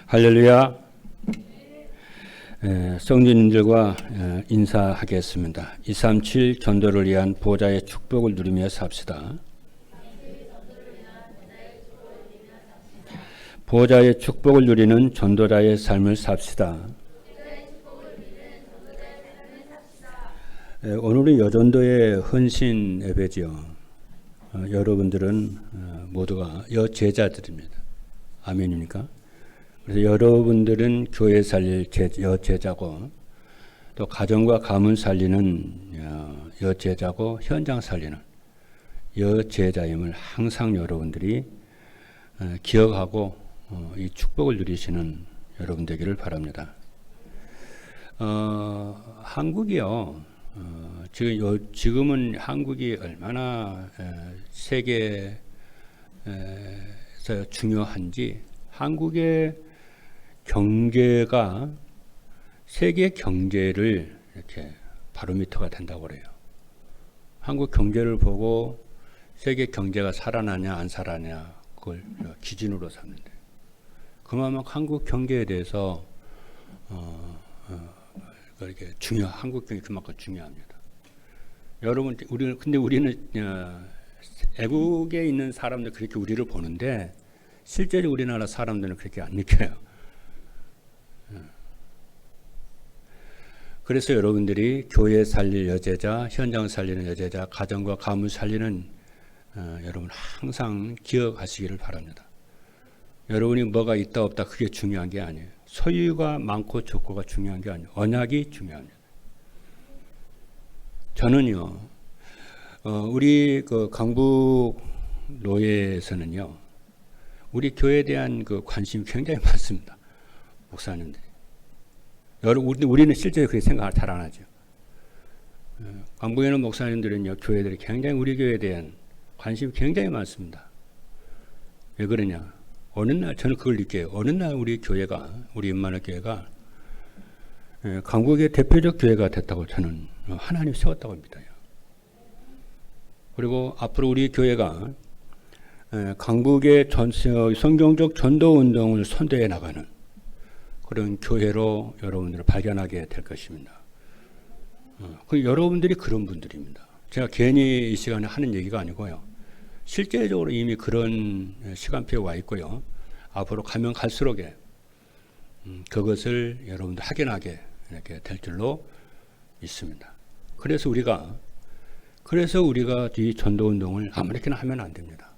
할렐루야. 성도님들과 인사하겠습니다. 237 전도를 위한 보좌의 축복을 누리며 삽시다. 보좌의 축복을 누리는 전도자의 삶을 삽시다. 오늘은 여전도의 헌신 예배지요. 여러분들은 모두가 여제자들입니다. 아멘입니까? 그래서 여러분들은 교회 살릴 여제자고, 또 가정과 가문 살리는 여제자고, 현장 살리는 여제자임을 항상 여러분들이 기억하고 이 축복을 누리시는 여러분 되기를 바랍니다. 한국이요. 지금은 한국이 얼마나 세계에서 중요한지, 한국의 경제가 세계 경제를 이렇게 바로미터가 된다고 그래요. 한국 경제를 보고 세계 경제가 살아나냐 안 살아나냐 그걸 기준으로 삼는데, 그만큼 한국 경제에 대해서 이렇게 한국 경제 그만큼 중요합니다. 여러분, 우리는 애국에 있는 사람들 그렇게 우리를 보는데 실제로 우리나라 사람들은 그렇게 안 느껴요. 그래서 여러분들이 교회 살릴 여제자, 현장 살리는 여제자, 가정과 가문 살리는 여러분 항상 기억하시기를 바랍니다. 여러분이 뭐가 있다 없다 그게 중요한 게 아니에요. 소유가 많고 적고가 중요한 게 아니에요. 언약이 중요합니다. 저는요, 우리 그 강북 노예에서는요, 우리 교회에 대한 그 관심이 굉장히 많습니다. 목사님들이. 우리는 실제로 그렇게 생각을 잘 안 하죠. 강북에 있는 목사님들은요, 교회들이 굉장히 우리 교회에 대한 관심이 굉장히 많습니다. 왜 그러냐? 어느 날, 저는 그걸 느껴요. 어느 날 우리 교회가, 우리 임마누엘 교회가 강북의 대표적 교회가 됐다고 저는 하나님 세웠다고 믿어요. 그리고 앞으로 우리 교회가 강북의 성경적 전도 운동을 선도해 나가는 그런 교회로 여러분들을 발견하게 될 것입니다. 여러분들이 그런 분들입니다. 제가 괜히 이 시간에 하는 얘기가 아니고요. 실제적으로 이미 그런 시간표에 와 있고요. 앞으로 가면 갈수록 그것을 여러분들 확인하게 이렇게 될 줄로 믿습니다. 그래서 우리가 이 전도 운동을 아무렇게나 하면 안 됩니다.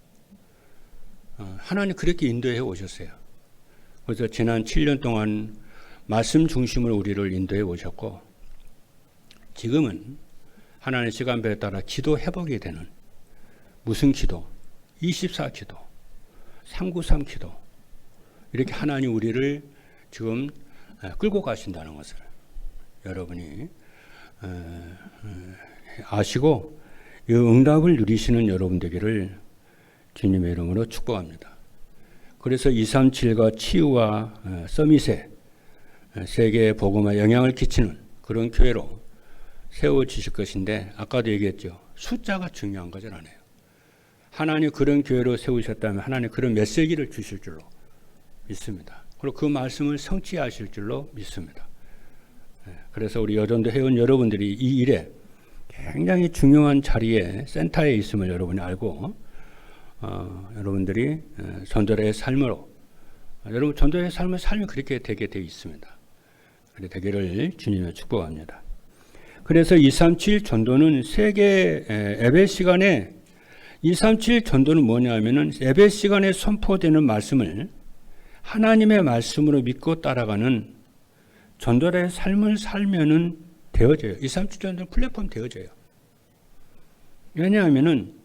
하나님 그렇게 인도해 오셨어요. 그래서 지난 7년 동안 말씀 중심으로 우리를 인도해 오셨고, 지금은 하나님의 시간표에 따라 기도 회복이 되는 무슨 기도, 24 기도, 393 기도, 이렇게 하나님 우리를 지금 끌고 가신다는 것을 여러분이 아시고 이 응답을 누리시는 여러분 되기를 주님의 이름으로 축복합니다. 그래서 237과 치유와 서밋에 세계의 복음에 영향을 끼치는 그런 교회로 세워지실 것인데, 아까도 얘기했죠. 숫자가 중요한 것은 아니에요. 하나님 그런 교회로 세우셨다면 하나님 그런 메시지를 주실 줄로 믿습니다. 그리고 그 말씀을 성취하실 줄로 믿습니다. 그래서 우리 여전도 회원 여러분들이 이 일에 굉장히 중요한 자리에 센터에 있음을 여러분이 알고 여러분들이 전도자의 삶으로 여러분 전도자의 삶을 살면 그렇게 되게 되어 있습니다. 그렇게 되기를 주님의 축복합니다. 그래서 237 전도는 세계 예배 시간에 237 전도는 뭐냐 하면은 예배 시간에 선포되는 말씀을 하나님의 말씀으로 믿고 따라가는 전도자의 삶을 살면은 되어져요. 237 전도는 플랫폼 되어져요. 왜냐하면은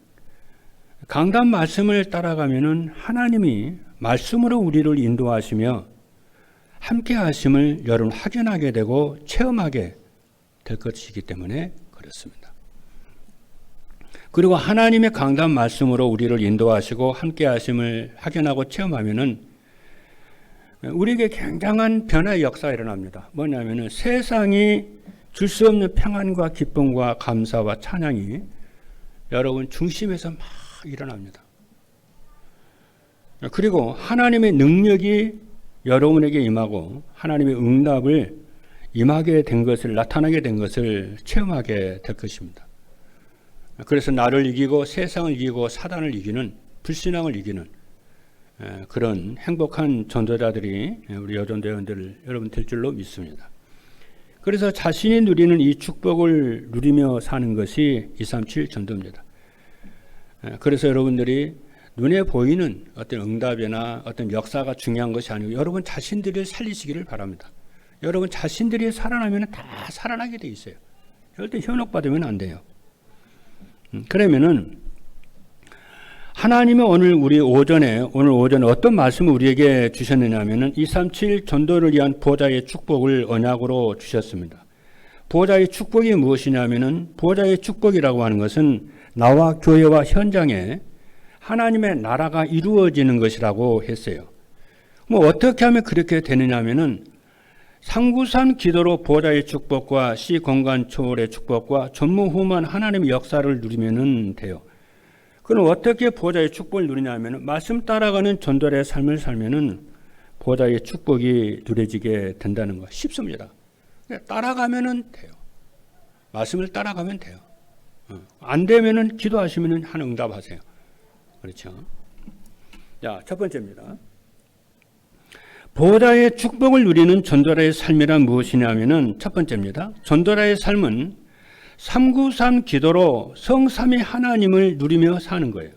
강단 말씀을 따라가면은 하나님이 말씀으로 우리를 인도하시며 함께 하심을 여러분 확인하게 되고 체험하게 될 것이기 때문에 그렇습니다. 그리고 하나님의 강단 말씀으로 우리를 인도하시고 함께 하심을 확인하고 체험하면은 우리에게 굉장한 변화의 역사가 일어납니다. 뭐냐면은 세상이 줄 수 없는 평안과 기쁨과 감사와 찬양이 여러분 중심에서 막 일어납니다. 그리고 하나님의 능력이 여러분에게 임하고 하나님의 응답을 임하게 된 것을, 나타나게 된 것을 체험하게 될 것입니다. 그래서 나를 이기고 세상을 이기고 사단을 이기는, 불신앙을 이기는 그런 행복한 전도자들이 우리 여전대원들 여러분 될 줄로 믿습니다. 그래서 자신이 누리는 이 축복을 누리며 사는 것이 237 전도입니다. 그래서 여러분들이 눈에 보이는 어떤 응답이나 어떤 역사가 중요한 것이 아니고 여러분 자신들을 살리시기를 바랍니다. 여러분 자신들이 살아나면 다 살아나게 돼 있어요. 절대 현혹받으면 안 돼요. 그러면은 하나님은 오늘 오전에 어떤 말씀을 우리에게 주셨느냐 하면은 237 전도를 위한 보호자의 축복을 언약으로 주셨습니다. 보호자의 축복이 무엇이냐면은 보호자의 축복이라고 하는 것은 나와 교회와 현장에 하나님의 나라가 이루어지는 것이라고 했어요. 뭐 어떻게 하면 그렇게 되느냐 하면은 상구산 기도로 보호자의 축복과 시 공간 초월의 축복과 전무후무한 하나님의 역사를 누리면 돼요. 그럼 어떻게 보호자의 축복을 누리냐면 말씀 따라가는 전도자의 삶을 살면은 보호자의 축복이 누려지게 된다는 거 쉽습니다. 따라가면은 돼요. 말씀을 따라가면 돼요. 안 되면은 기도하시면은 한 응답하세요. 그렇죠? 자, 첫 번째입니다. 보호자의 축복을 누리는 전도자의 삶이란 무엇이냐면은 첫 번째입니다. 전도자의 삶은 393 기도로 성삼위 하나님을 누리며 사는 거예요.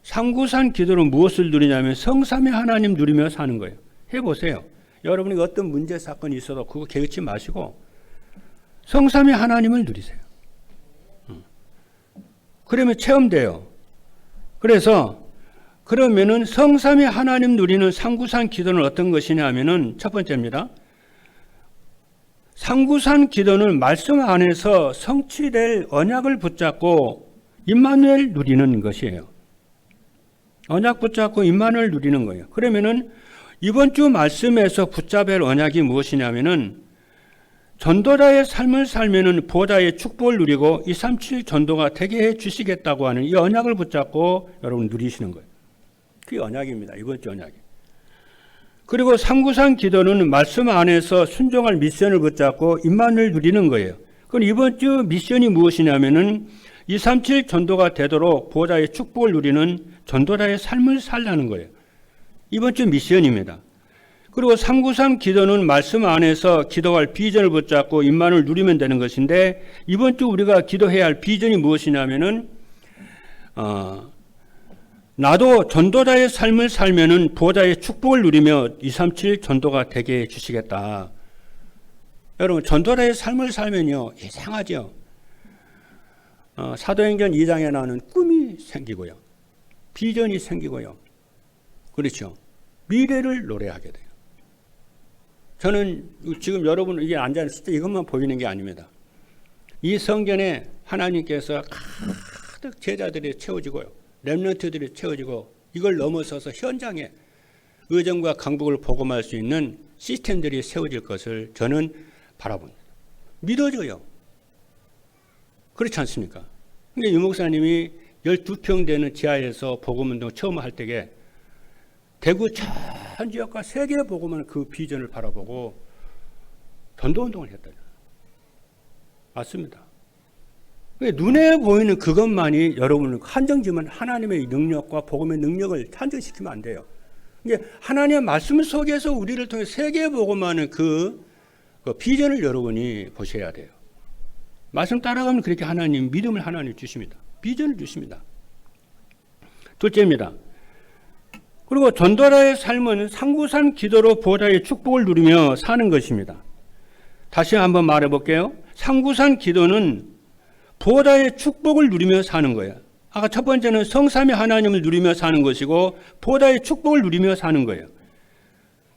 393 기도로 무엇을 누리냐면 성삼위 하나님 누리며 사는 거예요. 해보세요. 여러분이 어떤 문제 사건이 있어도 그거 개의치 마시고 성삼위 하나님을 누리세요. 그러면 체험돼요. 그래서 그러면은 성삼위 하나님 누리는 393 기도는 어떤 것이냐 하면은 첫 번째입니다. 393 기도는 말씀 안에서 성취될 언약을 붙잡고 임마누엘 누리는 것이에요. 언약 붙잡고 임마누엘 누리는 거예요. 그러면은 이번 주 말씀에서 붙잡을 언약이 무엇이냐면은 전도자의 삶을 살면은 보호자의 축복을 누리고 237 전도가 되게 해 주시겠다고 하는 이 언약을 붙잡고 여러분 누리시는 거예요. 그게 언약입니다. 이번 주 언약이. 그리고 393 기도는 말씀 안에서 순종할 미션을 붙잡고 임만을 누리는 거예요. 그럼 이번 주 미션이 무엇이냐면은 237 전도가 되도록 보호자의 축복을 누리는 전도자의 삶을 살라는 거예요. 이번 주 미션입니다. 그리고 393 기도는 말씀 안에서 기도할 비전을 붙잡고 임만을 누리면 되는 것인데 이번 주 우리가 기도해야 할 비전이 무엇이냐면은 나도 전도자의 삶을 살면은 보호자의 축복을 누리며 237 전도가 되게 해주시겠다. 여러분 전도자의 삶을 살면요 이상하죠. 사도행전 2장에 나오는 꿈이 생기고요. 비전이 생기고요. 그렇죠. 미래를 노래하게 돼요. 저는 지금 여러분 이게 앉아있을 때 이것만 보이는 게 아닙니다. 이 성전에 하나님께서 가득 제자들이 채워지고요. 렘넌트들이 채워지고 이걸 넘어서서 현장에 의정과 강북을 복음할 수 있는 시스템들이 세워질 것을 저는 바라봅니다. 믿어져요. 그렇지 않습니까? 근데 유 목사님이 12평 되는 지하에서 복음운동 처음 할 때에 대구 전 지역과 세계 복음은 그 비전을 바라보고 전도운동을 했다. 맞습니다. 눈에 보이는 그것만이 여러분을 한정지면 하나님의 능력과 복음의 능력을 한정시키면 안 돼요. 하나님의 말씀 속에서 우리를 통해 세계 복음하는 그 비전을 여러분이 보셔야 돼요. 말씀 따라가면 그렇게 하나님 믿음을 하나님 주십니다. 비전을 주십니다. 둘째입니다. 그리고 전도자의 삶은 상구산 기도로 보호자의 축복을 누리며 사는 것입니다. 다시 한번 말해볼게요. 상구산 기도는 보호자의 축복을 누리며 사는 거예요. 아까 첫 번째는 성삼위 하나님을 누리며 사는 것이고 보호자의 축복을 누리며 사는 거예요.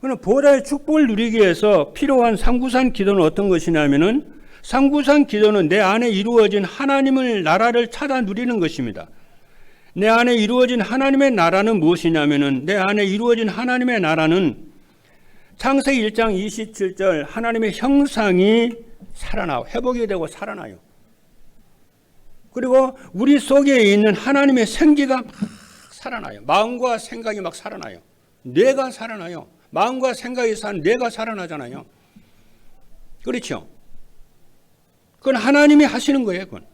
그럼 보호자의 축복을 누리기 위해서 필요한 상구산 기도는 어떤 것이냐면은 상구산 기도는 내 안에 이루어진 하나님을 나라를 찾아 누리는 것입니다. 내 안에 이루어진 하나님의 나라는 무엇이냐면은 내 안에 이루어진 하나님의 나라는 창세기 1장 27절 하나님의 형상이 살아나고 회복이 되고 살아나요. 그리고 우리 속에 있는 하나님의 생기가 막 살아나요. 마음과 생각이 막 살아나요. 뇌가 살아나요. 마음과 생각이 사는 뇌가 살아나잖아요. 그렇죠? 그건 하나님이 하시는 거예요. 그건.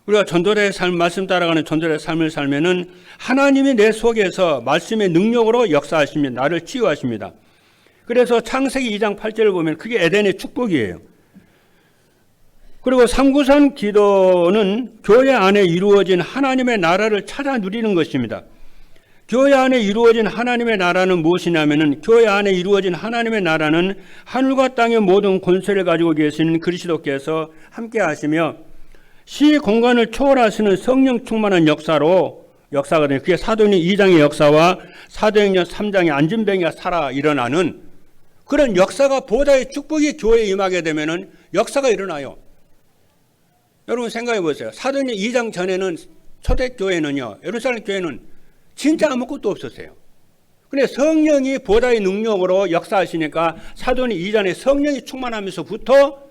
우리가 전도자의 삶, 말씀 따라가는 전도자의 삶을 살면은 하나님이 내 속에서 말씀의 능력으로 역사하십니다. 나를 치유하십니다. 그래서 창세기 2장 8절을 보면 그게 에덴의 축복이에요. 그리고 삼구산 기도는 교회 안에 이루어진 하나님의 나라를 찾아 누리는 것입니다. 교회 안에 이루어진 하나님의 나라는 무엇이냐면은 교회 안에 이루어진 하나님의 나라는 하늘과 땅의 모든 권세를 가지고 계신 그리스도께서 함께 하시며 시 공간을 초월하시는 성령 충만한 역사가 돼요. 그게 사도행전 2장의 역사와 사도행전 3장의 안진뱅이가 살아 일어나는 그런 역사가 보다의 축복이 교회에 임하게 되면은 역사가 일어나요. 여러분 생각해 보세요. 사도행전 2장 전에는 초대교회는요, 예루살렘 교회는 진짜 아무것도 없었어요. 근데 성령이 보다의 능력으로 역사하시니까 사도행전 2장에 성령이 충만하면서부터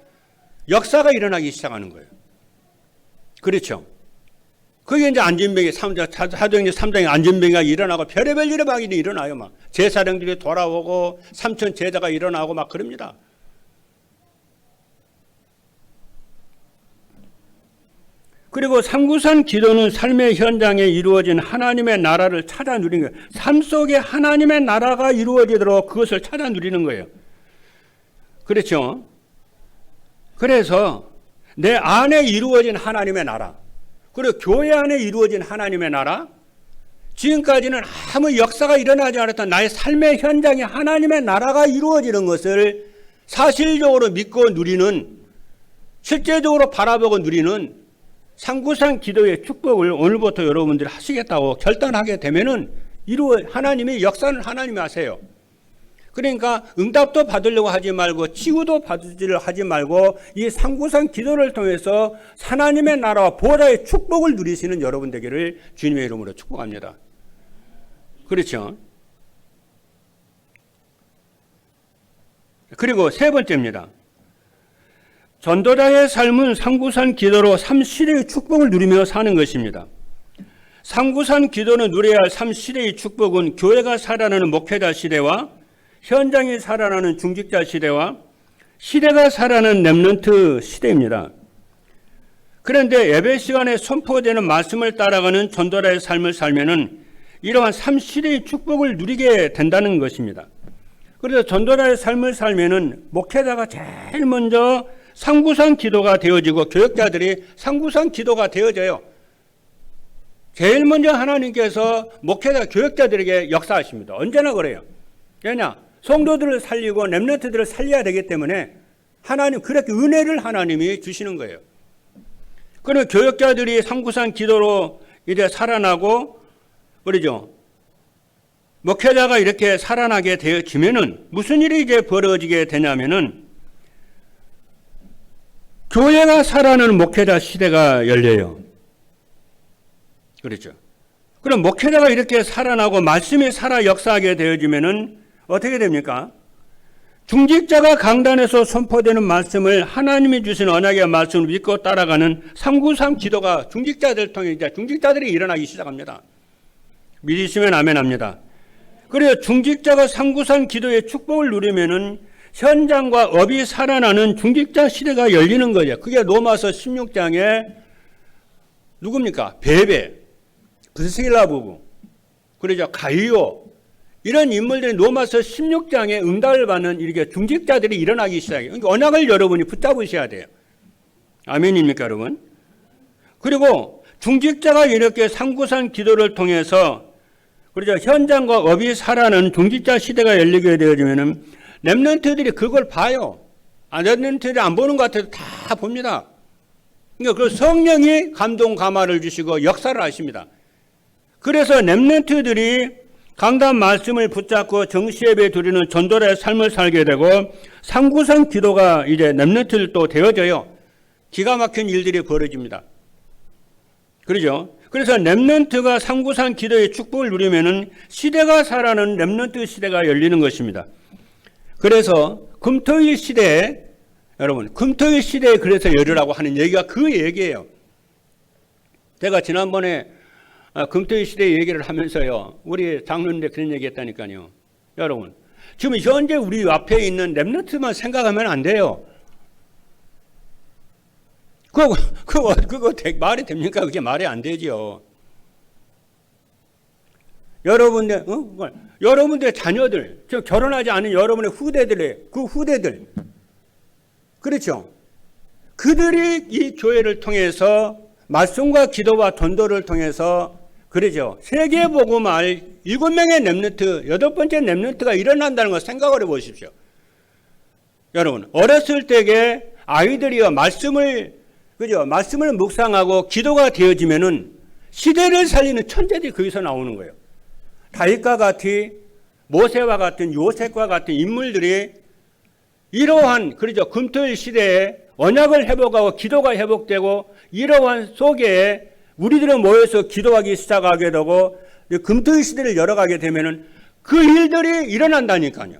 역사가 일어나기 시작하는 거예요. 그렇죠. 그게 이제 안진뱅이, 사도행전 3장에 안진뱅이가 일어나고 별의별 일이 막 일어나요. 막 제사령들이 돌아오고 삼천 제자가 일어나고 막 그럽니다. 그리고 삼구산 기도는 삶의 현장에 이루어진 하나님의 나라를 찾아 누리는 거예요. 삶 속에 하나님의 나라가 이루어지도록 그것을 찾아 누리는 거예요. 그렇죠. 그래서 내 안에 이루어진 하나님의 나라, 그리고 교회 안에 이루어진 하나님의 나라, 지금까지는 아무 역사가 일어나지 않았던 나의 삶의 현장에 하나님의 나라가 이루어지는 것을 사실적으로 믿고 누리는, 실제적으로 바라보고 누리는 삼구산 기도의 축복을 오늘부터 여러분들이 하시겠다고 결단하게 되면은 하나님이 역사는 하나님이 하세요. 그러니까 응답도 받으려고 하지 말고 치유도 받으려 하지 말고 이 삼구산 기도를 통해서 하나님의 나라와 보좌의 축복을 누리시는 여러분 되기를 주님의 이름으로 축복합니다. 그렇죠? 그리고 세 번째입니다. 전도자의 삶은 삼구산 기도로 삼시대의 축복을 누리며 사는 것입니다. 삼구산 기도는 누려야 할 삼시대의 축복은 교회가 살아나는 목회자 시대와 현장이 살아나는 중직자 시대와 시대가 살아나는 렘넌트 시대입니다. 그런데 예배 시간에 선포되는 말씀을 따라가는 전도자의 삶을 살면은 이러한 삼시대의 축복을 누리게 된다는 것입니다. 그래서 전도자의 삶을 살면은 목회자가 제일 먼저 삼구산 기도가 되어지고 교역자들이 삼구산 기도가 되어져요. 제일 먼저 하나님께서 목회자 교역자들에게 역사하십니다. 언제나 그래요. 왜냐? 성도들을 살리고 렘넌트들을 살려야 되기 때문에 하나님, 그렇게 은혜를 하나님이 주시는 거예요. 그리고 교역자들이 삼구산 기도로 이제 살아나고, 그러죠. 목회자가 이렇게 살아나게 되어지면은 무슨 일이 이제 벌어지게 되냐면은 교회가 살아나는 목회자 시대가 열려요. 그렇죠. 그럼 목회자가 이렇게 살아나고 말씀이 살아 역사하게 되어지면은 어떻게 됩니까? 중직자가 강단에서 선포되는 말씀을 하나님이 주신 언약의 말씀을 믿고 따라가는 삼구산 기도가 중직자들 통해 이제 중직자들이 일어나기 시작합니다. 믿으시면 아멘합니다. 그래서 중직자가 삼구산 기도의 축복을 누리면은 현장과 업이 살아나는 중직자 시대가 열리는 거죠. 그게 로마서 16장에 누굽니까? 베베, 브스길라 부부, 그러죠. 가이오, 이런 인물들이 로마서 16장에 응답을 받는 이렇게 중직자들이 일어나기 시작해요. 그러니까 언약을 여러분이 붙잡으셔야 돼요. 아멘입니까, 여러분? 그리고 중직자가 이렇게 삼구산 기도를 통해서 그러죠. 현장과 업이 살아나는 중직자 시대가 열리게 되어지면은 렘넌트들이 그걸 봐요. 렘넌트들이 안 보는 것 같아도 다 봅니다. 그러니까 그 성령이 감동 감화를 주시고 역사를 하십니다. 그래서 렘넌트들이 강단 말씀을 붙잡고 정시예배 드리는 전도자의 삶을 살게 되고 삼구산 기도가 이제 렘넌트들도 되어져요. 기가 막힌 일들이 벌어집니다. 그러죠? 그래서 렘넌트가 삼구산 기도의 축복을 누리면은 시대가 살아나는 렘넌트 시대가 열리는 것입니다. 그래서 금토일 시대에 여러분 금토일 시대에 그래서 열으라고 하는 얘기가 그 얘기예요. 제가 지난번에 금토일 시대 얘기를 하면서요, 우리 장로님들 그런 얘기 했다니까요. 여러분, 지금 현재 우리 앞에 있는 렘넌트만 생각하면 안 돼요. 그거 말이 됩니까? 그게 말이 안 되죠. 여러분들의 자녀들, 즉 결혼하지 않은 여러분의 후대들, 그렇죠? 그들이 이 교회를 통해서 말씀과 기도와 전도를 통해서 그러죠. 세계복음할 7명의 렘넌트, 8번째 렘넌트가 일어난다는 걸 생각을 해보십시오. 여러분, 어렸을 때에 아이들이요 말씀을 묵상하고 기도가 되어지면은 시대를 살리는 천재들이 거기서 나오는 거예요. 다윗과 같이 모세와 같은 요셉과 같은 인물들이 이러한 그러죠 금토일 시대에 언약을 회복하고 기도가 회복되고 이러한 속에 우리들은 모여서 기도하기 시작하게 되고 금토일 시대를 열어가게 되면은 그 일들이 일어난다니까요.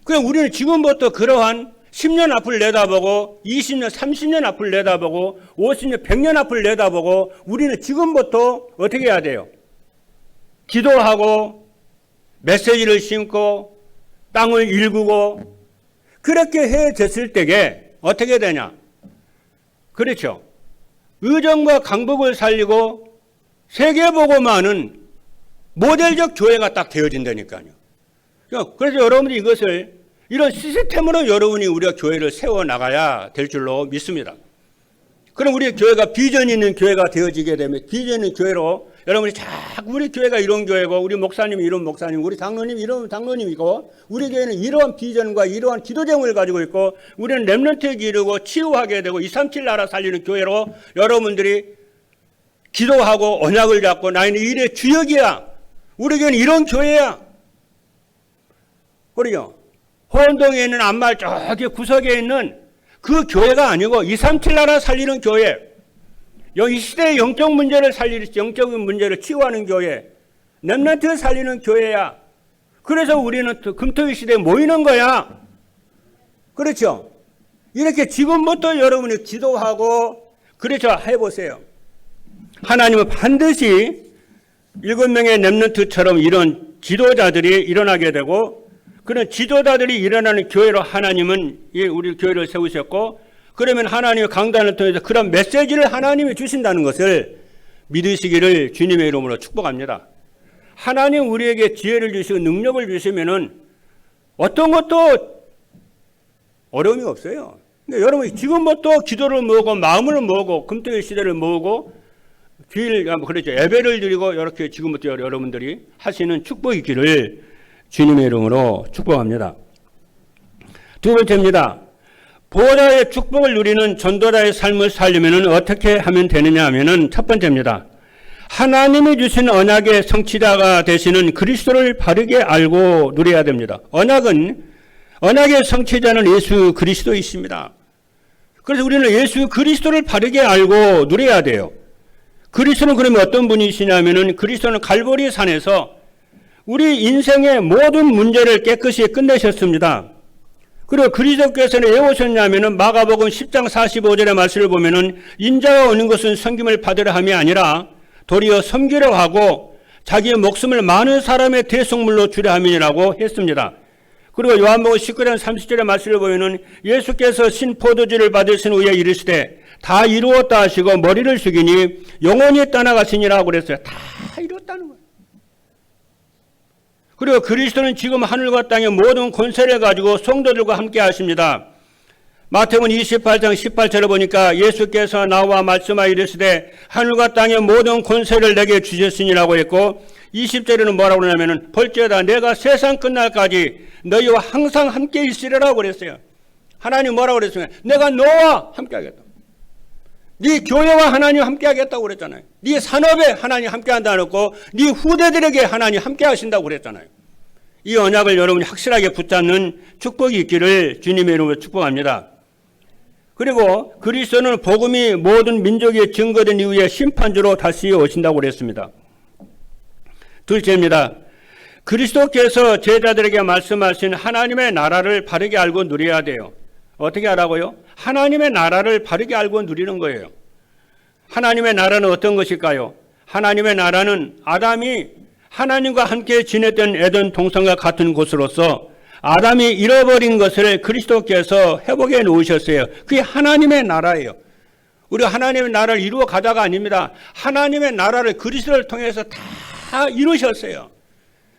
그냥 우리는 지금부터 그러한 10년 앞을 내다보고 20년, 30년 앞을 내다보고 50년, 100년 앞을 내다보고 우리는 지금부터 어떻게 해야 돼요? 기도하고 메시지를 심고 땅을 일구고 그렇게 해졌을 때에 어떻게 되냐? 그렇죠. 의정과 강북을 살리고 세계복음화는 모델적 교회가 딱 되어진다니까요. 그래서 여러분들이 이것을 이런 시스템으로 여러분이 우리가 교회를 세워나가야 될 줄로 믿습니다. 그럼 우리 교회가 비전 있는 교회가 되어지게 되면 비전 있는 교회로 여러분이 자꾸 우리 교회가 이런 교회고 우리 목사님이 이런 목사님, 우리 장로님이 이런 장로님이고 우리 교회는 이러한 비전과 이러한 기도 제목을 가지고 있고 우리는 렘넌트에 기르고 치유하게 되고 237 나라 살리는 교회로 여러분들이 기도하고 언약을 잡고 나는 일의 주역이야. 우리 교회는 이런 교회야. 그러죠. 호원동에 있는 안말 저기 구석에 있는 그 교회가 아니고 237 나라 살리는 교회. 이 시대의 영적 문제를 영적인 문제를 치유하는 교회. 렘넌트 살리는 교회야. 그래서 우리는 금토일 시대에 모이는 거야. 그렇죠. 이렇게 지금부터 여러분이 기도하고 그렇죠. 해보세요. 하나님은 반드시 7명의 렘넌트처럼 이런 지도자들이 일어나게 되고 그런 지도자들이 일어나는 교회로 하나님은 우리 교회를 세우셨고 그러면 하나님의 강단을 통해서 그런 메시지를 하나님이 주신다는 것을 믿으시기를 주님의 이름으로 축복합니다. 하나님 우리에게 지혜를 주시고 능력을 주시면은 어떤 것도 어려움이 없어요. 근데 여러분 지금부터 기도를 모으고 마음을 모으고 금토일 시대를 모으고 그렇죠. 예배를 드리고 이렇게 지금부터 여러분들이 하시는 축복이 있기를 주님의 이름으로 축복합니다. 두 번째입니다. 보호자의 축복을 누리는 전도자의 삶을 살려면 어떻게 하면 되느냐 하면은 첫 번째입니다. 하나님이 주신 언약의 성취자가 되시는 그리스도를 바르게 알고 누려야 됩니다. 언약의 성취자는 예수 그리스도이십니다. 그래서 우리는 예수 그리스도를 바르게 알고 누려야 돼요. 그리스도는 그러면 어떤 분이시냐면은 그리스도는 갈보리 산에서 우리 인생의 모든 문제를 깨끗이 끝내셨습니다. 그리고 그리스도께서는 왜 오셨냐면은 마가복음 10장 45절의 말씀을 보면은 인자가 오는 것은 섬김을 받으려 함이 아니라 도리어 섬기려 하고 자기의 목숨을 많은 사람의 대속물로 주려 함이라고 했습니다. 그리고 요한복음 19장 30절의 말씀을 보면은 예수께서 신포도주를 받으신 후에 이르시되 다 이루었다 하시고 머리를 숙이니 영원히 떠나가시니라고 그랬어요. 다 이루었다는 거예요. 그리고 그리스도는 지금 하늘과 땅의 모든 권세를 가지고 성도들과 함께 하십니다. 마태복음 28장 18절을 보니까 예수께서 나와 말씀하여 이르시되 하늘과 땅의 모든 권세를 내게 주셨으니라고 했고 20절에는 뭐라고 하냐면은 볼지어다 내가 세상 끝날까지 너희와 항상 함께 있으리라고 그랬어요. 하나님 뭐라고 그랬어요? 내가 너와 함께 하겠다. 네 교회와 하나님 함께 하겠다고 그랬잖아요. 네 산업에 하나님 함께 한다고 했고 네 후대들에게 하나님 함께 하신다고 그랬잖아요. 이 언약을 여러분이 확실하게 붙잡는 축복이 있기를 주님의 이름으로 축복합니다. 그리고 그리스도는 복음이 모든 민족에 증거된 이후에 심판주로 다시 오신다고 그랬습니다. 둘째입니다. 그리스도께서 제자들에게 말씀하신 하나님의 나라를 바르게 알고 누려야 돼요. 어떻게 하라고요? 하나님의 나라를 바르게 알고 누리는 거예요. 하나님의 나라는 어떤 것일까요? 하나님의 나라는 아담이 하나님과 함께 지냈던 에덴 동산과 같은 곳으로서 아담이 잃어버린 것을 그리스도께서 회복해 놓으셨어요. 그게 하나님의 나라예요. 우리가 하나님의 나라를 이루어 가다가 아닙니다. 하나님의 나라를 그리스도를 통해서 다 이루셨어요.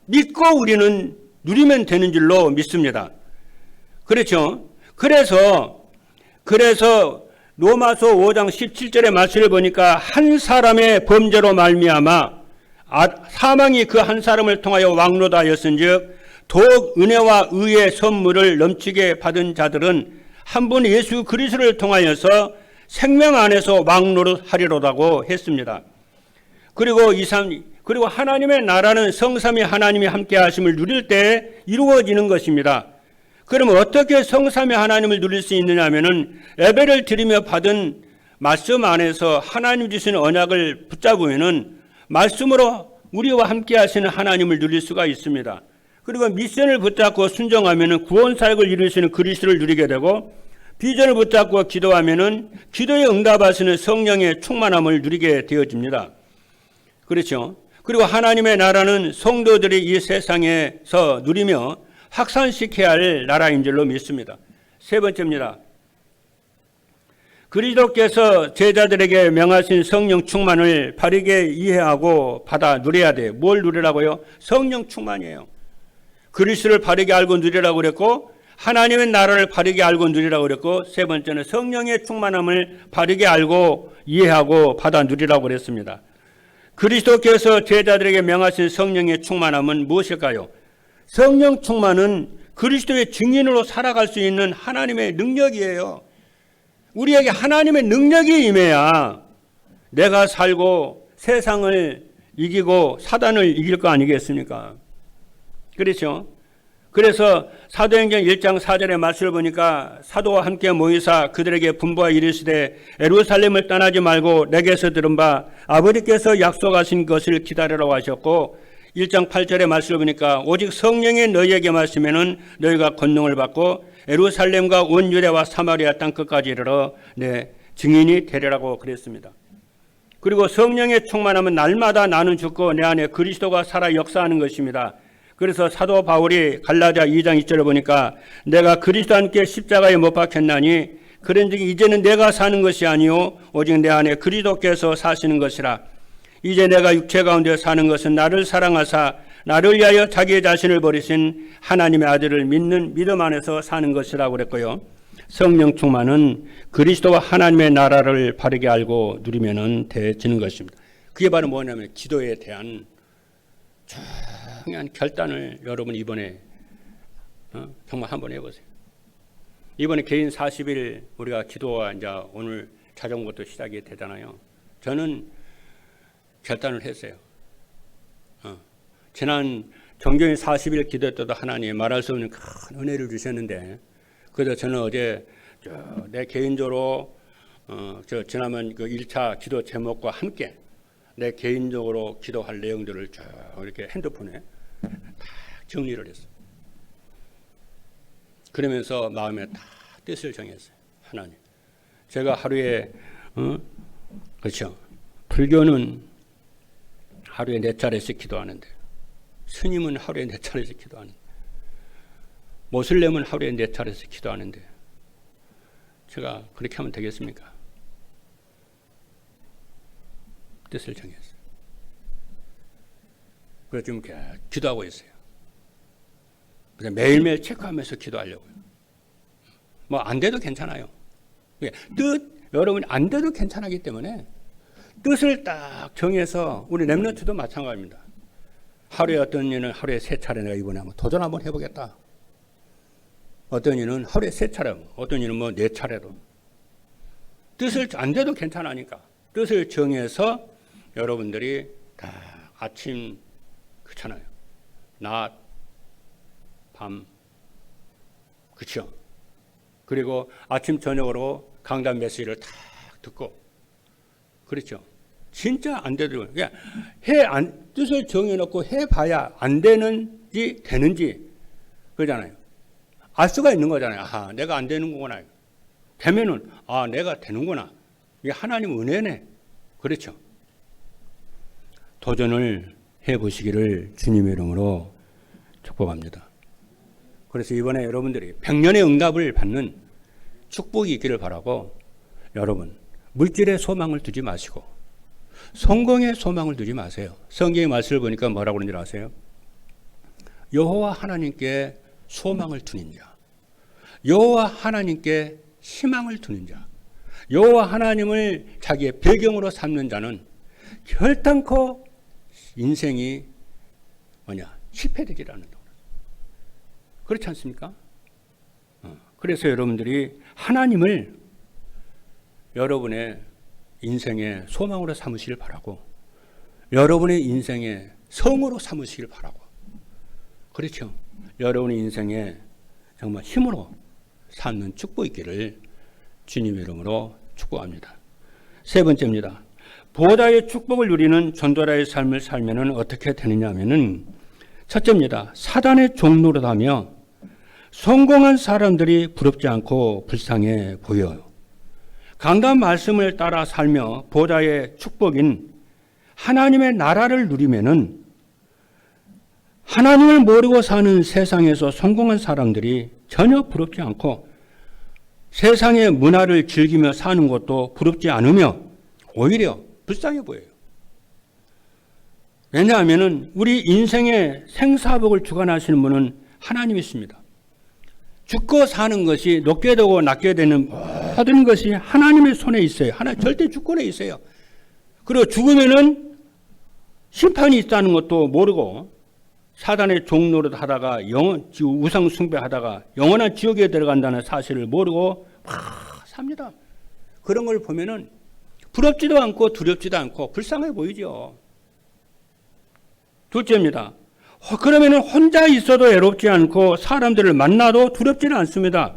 믿고 우리는 누리면 되는 줄로 믿습니다. 그렇죠? 그래서 로마서 5장 17절의 말씀을 보니까 한 사람의 범죄로 말미암아 사망이 그 한 사람을 통하여 왕노하였은즉 더욱 은혜와 의의 선물을 넘치게 받은 자들은 한 분 예수 그리스도를 통하여서 생명 안에서 왕노릇하리로라고 했습니다. 그리고 하나님의 나라는 성삼위 하나님이 함께 하심을 누릴 때 이루어지는 것입니다. 그러면 어떻게 성삼위 하나님을 누릴 수 있느냐 하면은 예배를 드리며 받은 말씀 안에서 하나님 주신 언약을 붙잡으면은 말씀으로 우리와 함께 하시는 하나님을 누릴 수가 있습니다. 그리고 미션을 붙잡고 순종하면은 구원 사역을 이루시는 그리스도를 누리게 되고 비전을 붙잡고 기도하면은 기도에 응답하시는 성령의 충만함을 누리게 되어집니다. 그렇죠? 그리고 하나님의 나라는 성도들이 이 세상에서 누리며 확산시켜야 할 나라인 줄로 믿습니다. 세 번째입니다. 그리스도께서 제자들에게 명하신 성령 충만을 바르게 이해하고 받아 누려야 돼요. 뭘 누리라고요? 성령 충만이에요. 그리스도를 바르게 알고 누리라고 그랬고 하나님의 나라를 바르게 알고 누리라고 그랬고 세 번째는 성령의 충만함을 바르게 알고 이해하고 받아 누리라고 그랬습니다. 그리스도께서 제자들에게 명하신 성령의 충만함은 무엇일까요? 성령 충만은 그리스도의 증인으로 살아갈 수 있는 하나님의 능력이에요. 우리에게 하나님의 능력이 임해야 내가 살고 세상을 이기고 사단을 이길 거 아니겠습니까? 그렇죠? 그래서 사도행전 1장 4절의 말씀을 보니까 사도와 함께 모이사 그들에게 분부하 이르시되 예루살렘을 떠나지 말고 내게서 들은 바 아버지께서 약속하신 것을 기다리라고 하셨고 1장 8절의 말씀을 보니까 오직 성령이 너희에게 마시면은 너희가 권능을 받고 예루살렘과 온 유대와 사마리아 땅 끝까지 이르러 내 증인이 되리라고 그랬습니다. 그리고 성령의 충만함은 날마다 나는 죽고 내 안에 그리스도가 살아 역사하는 것입니다. 그래서 사도 바울이 갈라디아 2장 2절을 보니까 내가 그리스도와 함께 십자가에 못 박혔나니 그런즉 이제는 내가 사는 것이 아니요 오직 내 안에 그리스도께서 사시는 것이라. 이제 내가 육체 가운데 사는 것은 나를 사랑하사 나를 위하여 자기 자신을 버리신 하나님의 아들을 믿는 믿음 안에서 사는 것이라고 그랬고요. 성령 충만은 그리스도와 하나님의 나라를 바르게 알고 누리면 되어지는 것입니다. 그게 바로 뭐냐면 기도에 대한 중요한 결단을 여러분 이번에 정말 한번 해보세요. 이번에 개인 40일 우리가 기도와 이제 오늘 자전거도 시작이 되잖아요. 저는 결단을 했어요. 지난 정경의 40일 기도 때도 하나님 말할 수 없는 큰 은혜를 주셨는데 그래서 저는 어제 내 개인적으로 지난번 그 1차 기도 제목과 함께 내 개인적으로 기도할 내용들을 쭉 이렇게 핸드폰에 다 정리를 했어요. 그러면서 마음에 다 뜻을 정했어요. 하나님, 제가 하루에 그렇죠. 불교는 하루에 4차례씩 기도하는데 스님은 하루에 4차례씩 기도하는데 모슬렘은 하루에 4차례씩 기도하는데 제가 그렇게 하면 되겠습니까? 뜻을 정했어요. 그래서 좀 기도하고 있어요. 그래서 매일매일 체크하면서 기도하려고요. 뭐 안 돼도 괜찮아요. 여러분이 안 돼도 괜찮기 때문에 뜻을 딱 정해서 우리 렘넌트도 마찬가지입니다. 하루에 어떤 이는 하루에 3차례 내가 이번에 한번 도전 한번 해보겠다. 어떤 이는 하루에 3차례, 어떤 이는 뭐 4차례도. 뜻을 안 돼도 괜찮으니까 뜻을 정해서 여러분들이 다 아침 그렇잖아요. 낮, 밤, 그렇죠. 그리고 아침 저녁으로 강단 메시지를 다 듣고 그렇죠. 진짜 안 돼도 그러니까 뜻을 정해놓고 해봐야 안 되는지 되는지 그러잖아요. 알 수가 있는 거잖아요. 아, 내가 안 되는 거구나. 되면은 아, 내가 되는구나. 이게 하나님 은혜네. 그렇죠. 도전을 해보시기를 주님의 이름으로 축복합니다. 그래서 이번에 여러분들이 100년의 응답을 받는 축복이 있기를 바라고, 여러분 물질에 소망을 두지 마시고 성공에 소망을 두지 마세요. 성경의 말씀을 보니까 뭐라고 그러는지 아세요? 여호와 하나님께 소망을 두는 자, 여호와 하나님께 희망을 두는 자, 여호와 하나님을 자기의 배경으로 삼는 자는 결단코 인생이 실패되지 않는다. 그렇지 않습니까? 그래서 여러분들이 하나님을 여러분의 인생의 소망으로 삼으시길 바라고, 여러분의 인생의 성으로 삼으시길 바라고, 그렇죠? 여러분의 인생에 정말 힘으로 삼는 축복 있기를 주님의 이름으로 축복합니다. 세 번째입니다. 보호자의 축복을 누리는 전도자의 삶을 살면 어떻게 되느냐 하면은, 첫째입니다. 사단의 종노릇하며 성공한 사람들이 부럽지 않고 불쌍해 보여요. 강단 말씀을 따라 살며 보호자의 축복인 하나님의 나라를 누리면은 하나님을 모르고 사는 세상에서 성공한 사람들이 전혀 부럽지 않고 세상의 문화를 즐기며 사는 것도 부럽지 않으며 오히려 불쌍해 보여요. 왜냐하면 우리 인생의 생사복을 주관하시는 분은 하나님이십니다. 죽고 사는 것이 높게 되고 낮게 되는 모든 것이 하나님의 손에 있어요. 절대 주권에 있어요. 그리고 죽으면은 심판이 있다는 것도 모르고 사단의 종노릇 하다가 우상 숭배하다가 영원한 지옥에 들어간다는 사실을 모르고 삽니다. 그런 걸 보면은 부럽지도 않고 두렵지도 않고 불쌍해 보이죠. 둘째입니다. 그러면 혼자 있어도 외롭지 않고 사람들을 만나도 두렵지는 않습니다.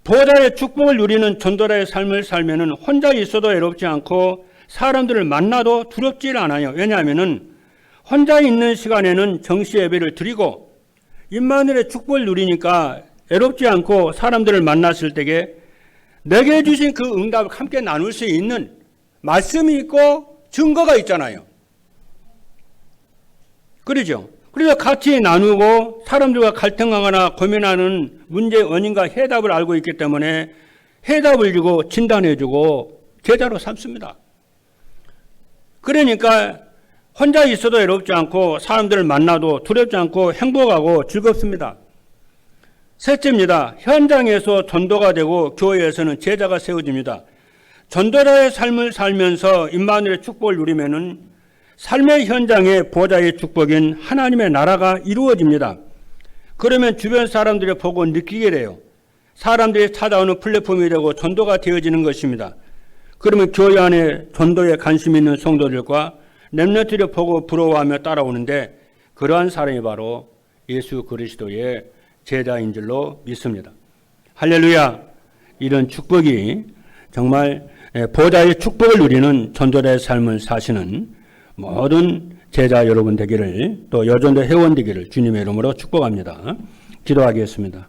보호자의 축복을 누리는 전도자의 삶을 살면 혼자 있어도 외롭지 않고 사람들을 만나도 두렵지 않아요. 왜냐하면 혼자 있는 시간에는 정시 예배를 드리고 임마누엘의 축복을 누리니까 외롭지 않고 사람들을 만났을 때에 내게 주신 그 응답을 함께 나눌 수 있는 말씀이 있고 증거가 있잖아요. 그러죠? 그래서 같이 나누고 사람들과 갈등하거나 고민하는 문제의 원인과 해답을 알고 있기 때문에 해답을 주고 진단해주고 제자로 삼습니다. 그러니까 혼자 있어도 외롭지 않고 사람들을 만나도 두렵지 않고 행복하고 즐겁습니다. 셋째입니다. 현장에서 전도가 되고 교회에서는 제자가 세워집니다. 전도자의 삶을 살면서 임마누엘의 축복을 누리면은 삶의 현장에 보호자의 축복인 하나님의 나라가 이루어집니다. 그러면 주변 사람들이 보고 느끼게 돼요. 사람들이 찾아오는 플랫폼이 되고 전도가 되어지는 것입니다. 그러면 교회 안에 전도에 관심 있는 성도들과 렘넌트를 보고 부러워하며 따라오는데 그러한 사람이 바로 예수 그리스도의 제자인 줄로 믿습니다. 할렐루야. 이런 축복이 정말 보호자의 축복을 누리는 전도자의 삶을 사시는 모든 제자 여러분 되기를, 또 여전도 회원 되기를 주님의 이름으로 축복합니다. 기도하겠습니다.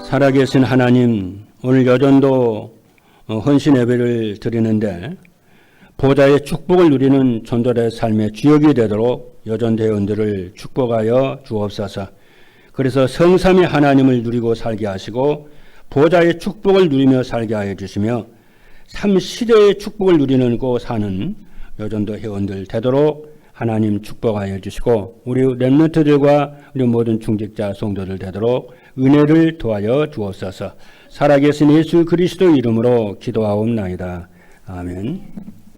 살아계신 하나님, 오늘 여전도 헌신 예배를 드리는데 보호자의 축복을 누리는 전도자의 삶의 주역이 되도록 여전도 회원들을 축복하여 주옵소서. 그래서 성삼위 하나님을 누리고 살게 하시고 보호자의 축복을 누리며 살게 하여 주시며 삼시대의 축복을 누리고 사는 여전도 회원들 되도록 하나님 축복하여 주시고 우리 렘넌트들과 우리 모든 중직자 성도들 되도록 은혜를 도하여 주옵소서. 살아계신 예수 그리스도 이름으로 기도하옵나이다. 아멘.